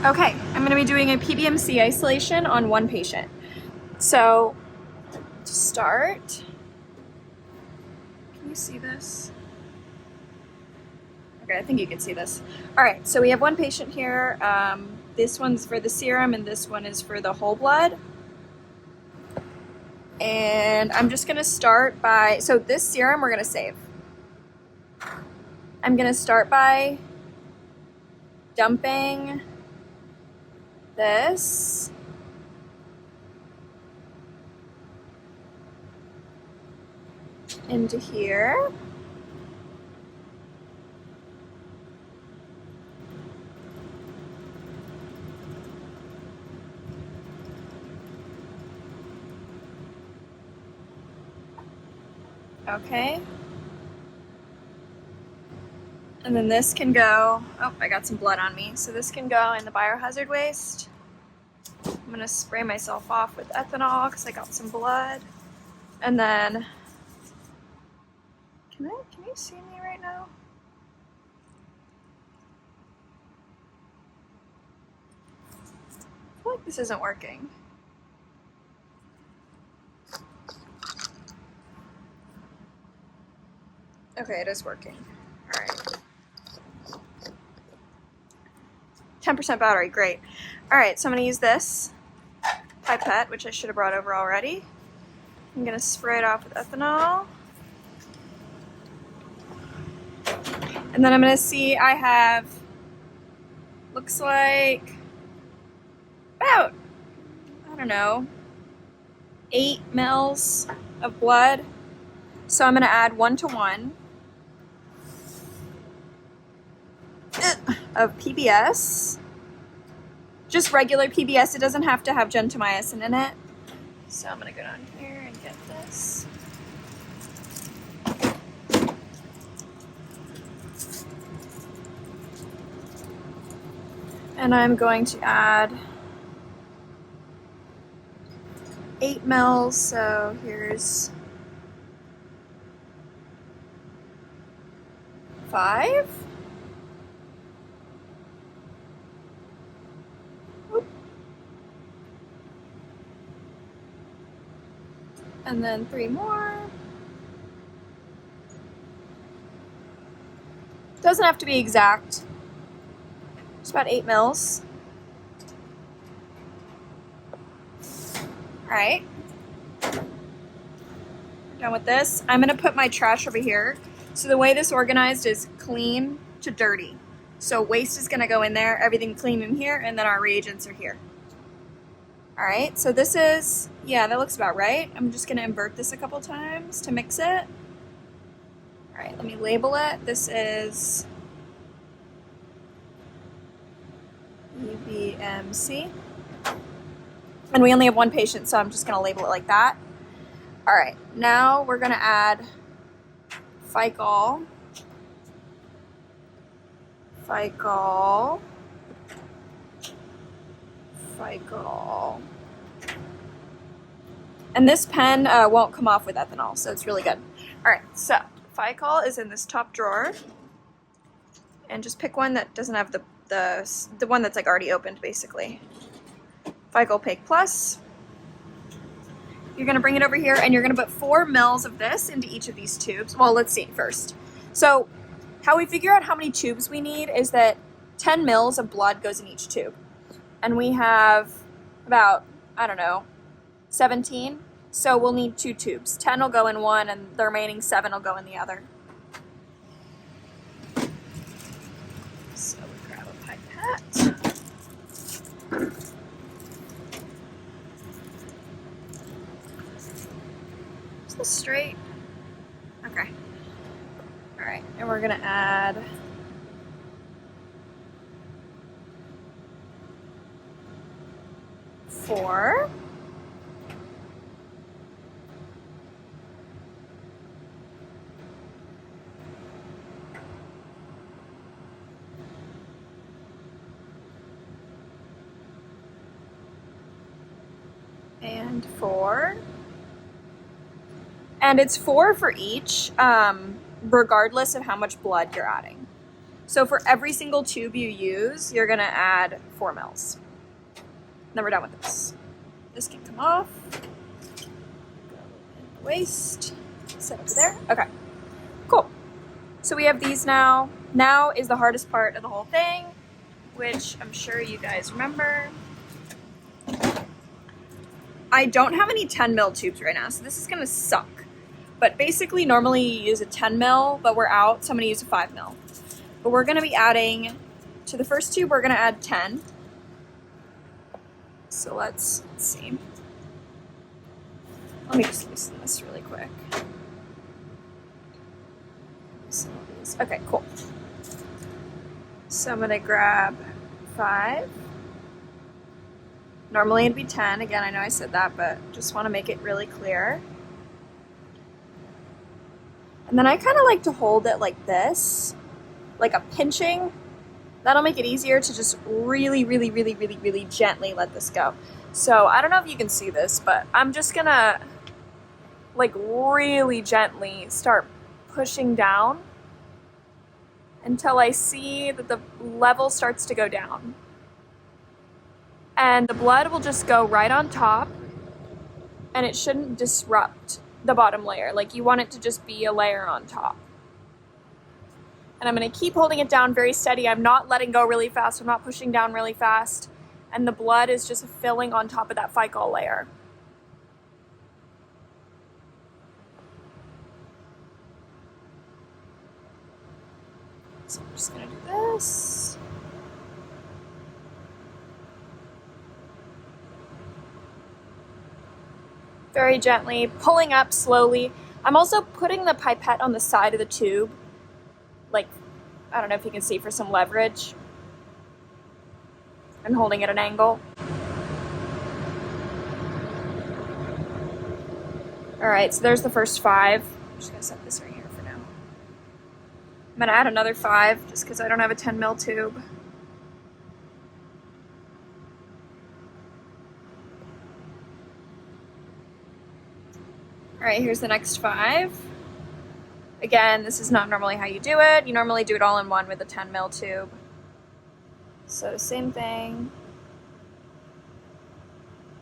Okay, I'm going to be doing a PBMC isolation on one patient. So, to start, can you see this? Okay, I think you can see this. All right, so we have one patient here. This one's for the serum and this one is for the whole blood. And I'm just going to start by, so this serum we're going to save. I'm going to start by dumping this into here. Okay. And then this can go, oh, I got some blood on me. So this can go in the biohazard waste. I'm gonna spray myself off with ethanol because I got some blood. And then, can you see me right now? I feel like this isn't working. Okay, it is working. All right. 10% battery, great. All right, so I'm gonna use this pipette, which I should have brought over already. I'm gonna spray it off with ethanol. And then I'm gonna see, I have, looks like about, I don't know, 8 mils of blood. So I'm gonna add 1 to 1 of PBS. Just regular PBS, it doesn't have to have gentamicin in it. So I'm gonna go down here and get this. And I'm going to add 8 mils, so here's 5. And then 3 more. Doesn't have to be exact. Just about 8 mils. All right. Done with this. I'm gonna put my trash over here. So the way this organized is clean to dirty. So waste is gonna go in there, everything clean in here, and then our reagents are here. All right, so this is, yeah, that looks about right. I'm just gonna invert this a couple times to mix it. All right, let me label it. This is PBMC. And we only have one patient, so I'm just gonna label it like that. All right, now we're gonna add Ficol. And this pen won't come off with ethanol, so it's really good. All right, so Ficol is in this top drawer. And just pick one that doesn't have the one that's like already opened, basically. Ficol Pake Plus. You're gonna bring it over here and you're gonna put 4 mils of this into each of these tubes. Well, let's see first. So how we figure out how many tubes we need is that 10 mils of blood goes in each tube. And we have about, I don't know, 17. So we'll need 2 tubes. 10 will go in one and the remaining 7 will go in the other. So we grab a pipette. Is this straight? Okay. All right, and we're gonna add four. And 4. And it's 4 for each, regardless of how much blood you're adding. So for every single tube you use, you're gonna add 4 mils. Then we're done with this. This can come off. Waste. Set over there. Okay. Cool. So we have these now. Now is the hardest part of the whole thing, which I'm sure you guys remember. I don't have any 10 mil tubes right now, so this is gonna suck. But basically, normally you use a 10 mil, but we're out, so I'm gonna use a 5 mil. But we're gonna be adding, to the first tube, we're gonna add 10. So let's see. Let me just loosen this really quick. Okay, cool. So I'm gonna grab 5. Normally it'd be 10. Again, I know I said that, but just wanna make it really clear. And then I kinda like to hold it like this, like a pinching. That'll make it easier to just really, really, really, really, really gently let this go. So I don't know if you can see this, but I'm just gonna like really gently start pushing down until I see that the level starts to go down. And the blood will just go right on top, and it shouldn't disrupt the bottom layer. Like, you want it to just be a layer on top. And I'm gonna keep holding it down very steady. I'm not letting go really fast. I'm not pushing down really fast. And the blood is just filling on top of that ficol layer. So I'm just gonna do this. Very gently, pulling up slowly. I'm also putting the pipette on the side of the tube. Like, I don't know if you can see, for some leverage. I'm holding it at an angle. All right, so there's the first 5. I'm just gonna set this right here for now. I'm gonna add another 5 just because I don't have a 10 mil tube. All right, here's the next 5. Again, this is not normally how you do it. You normally do it all in one with a 10 mil tube. So same thing.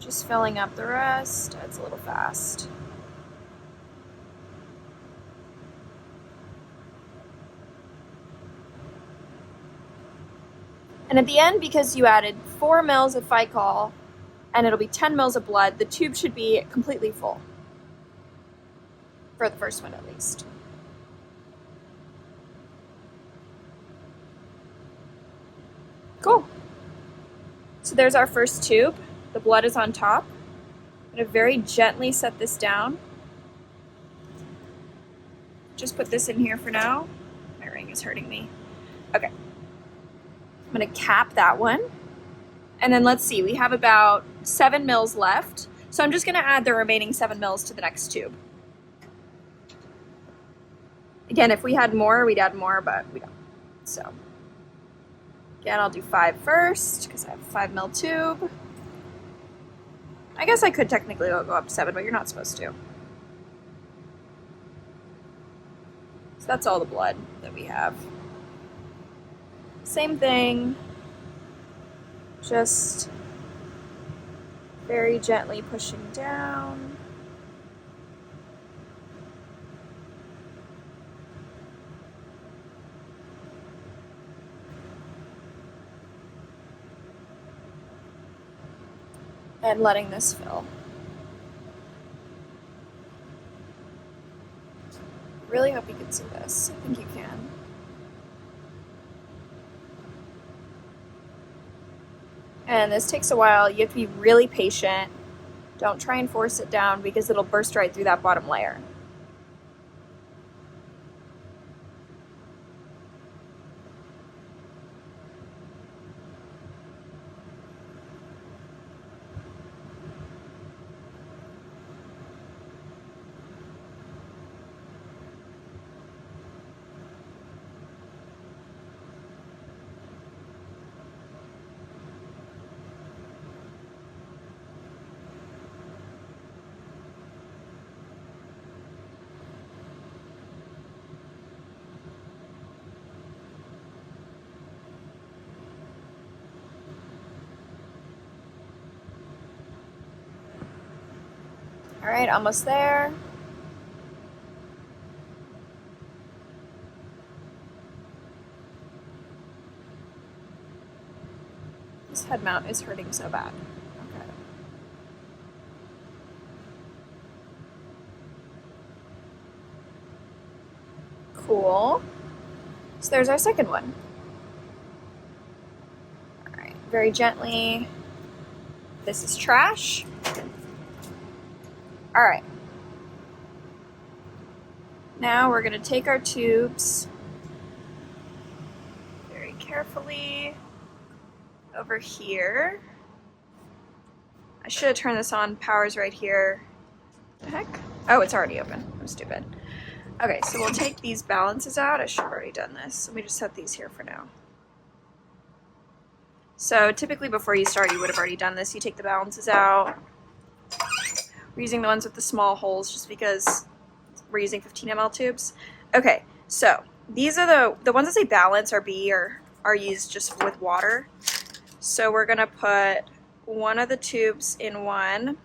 Just filling up the rest. It's a little fast. And at the end, because you added 4 mils of ficol and it'll be 10 mils of blood, the tube should be completely full. For the first one, at least. Cool. So there's our first tube. The blood is on top. I'm going to very gently set this down. Just put this in here for now. My ring is hurting me. Okay. I'm going to cap that one. And then let's see, we have about 7 mils left. So I'm just going to add the remaining 7 mils to the next tube. Again, if we had more, we'd add more, but we don't. So, again, I'll do 5 first, because I have a 5 mil tube. I guess I could technically go up to 7, but you're not supposed to. So that's all the blood that we have. Same thing, just very gently pushing down. And letting this fill. Really hope you can see this. I think you can. And this takes a while. You have to be really patient. Don't try and force it down because it'll burst right through that bottom layer. All right, almost there. This head mount is hurting so bad. Okay. Cool. So there's our second one. All right, very gently. This is trash. All right. Now we're gonna take our tubes very carefully over here. I should have turned this on. Power's right here. What the heck? Oh, it's already open. I'm stupid. Okay, so we'll take these balances out. I should have already done this. Let me just set these here for now. So typically before you start, you would have already done this. You take the balances out. We're using the ones with the small holes just because we're using 15 ml tubes. Okay, so these are the ones that say balance or B are used just with water. So we're gonna put one of the tubes in one.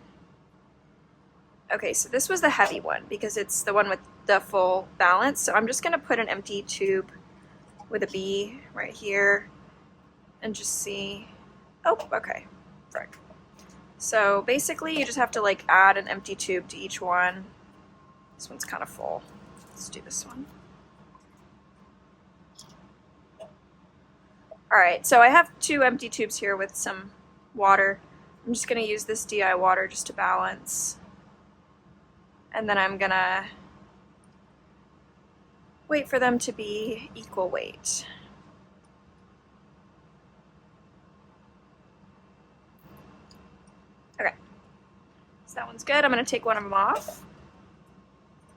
Okay, so this was the heavy one because it's the one with the full balance. So I'm just gonna put an empty tube with a B right here and just see. Oh, okay, frick. So basically you just have to like add an empty tube to each one. This one's kind of full. Let's do this one. All right, so I have 2 empty tubes here with some water. I'm just gonna use this DI water just to balance. And then I'm gonna wait for them to be equal weight. Okay, so that one's good. I'm gonna take one of them off.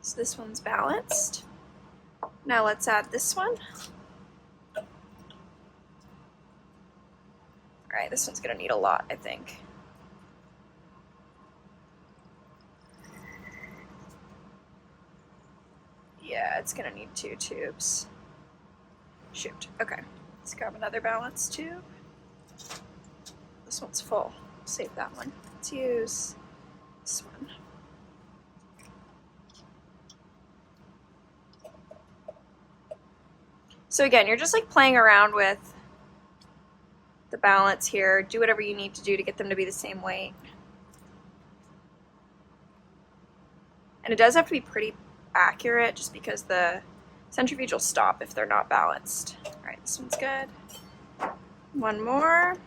So this one's balanced. Now let's add this one. All right, this one's gonna need a lot, I think. Yeah, it's gonna need 2 tubes. Shoot, okay. Let's grab another balance tube. This one's full. Save that one. Let's use this one. So again, you're just like playing around with the balance here. Do whatever you need to do to get them to be the same weight. And it does have to be pretty accurate just because the centrifuge will stop if they're not balanced. All right, this one's good. One more.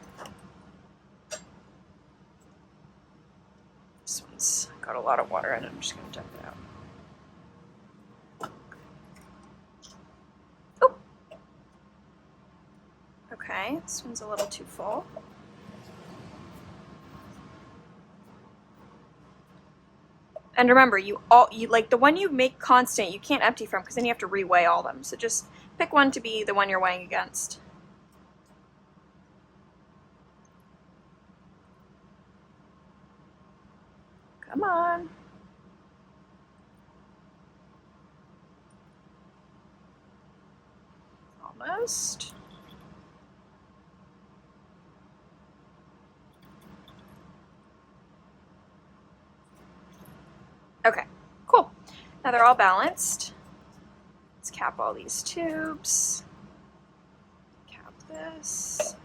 This one's got a lot of water in it. I'm just gonna dump it out. Okay, this one's a little too full. And remember, you like the one you make constant, you can't empty from because then you have to reweigh all them. So just pick one to be the one you're weighing against. Come on. Almost. Okay, cool. Now they're all balanced. Let's cap all these tubes. Cap this.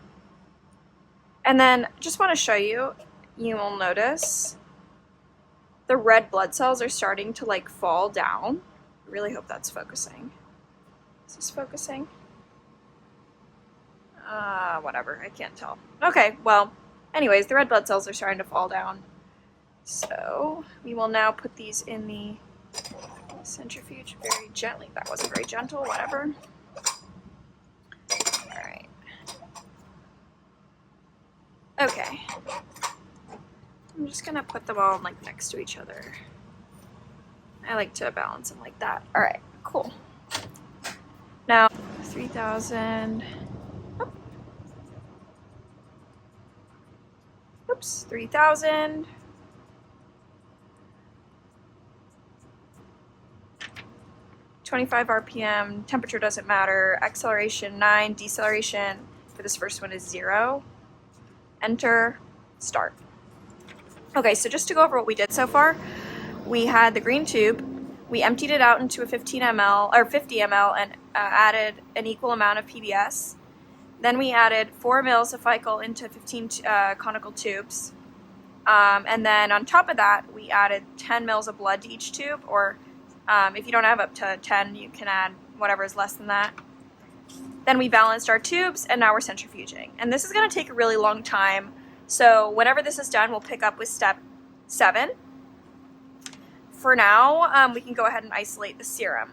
And then just want to show you, you will notice the red blood cells are starting to like fall down. I really hope that's focusing. Is this focusing? Whatever, I can't tell. Okay, well, anyways, the red blood cells are starting to fall down. So we will now put these in the centrifuge very gently. That wasn't very gentle, whatever. All right. Okay. I'm just gonna put them all like next to each other. I like to balance them like that. All right, cool. Now 3,000. Oops, 3,000. 25 RPM, temperature doesn't matter, acceleration 9, deceleration for this first one is 0. Enter, start. Okay, so just to go over what we did so far, we had the green tube. We emptied it out into a 15 ml or 50 ml and added an equal amount of PBS. Then we added 4 mils of Fical into 15 conical tubes. And then on top of that, we added 10 mils of blood to each tube, or if you don't have up to 10, you can add whatever is less than that. Then we balanced our tubes, and now we're centrifuging. And this is going to take a really long time, so whenever this is done, we'll pick up with step 7. For now, we can go ahead and isolate the serum.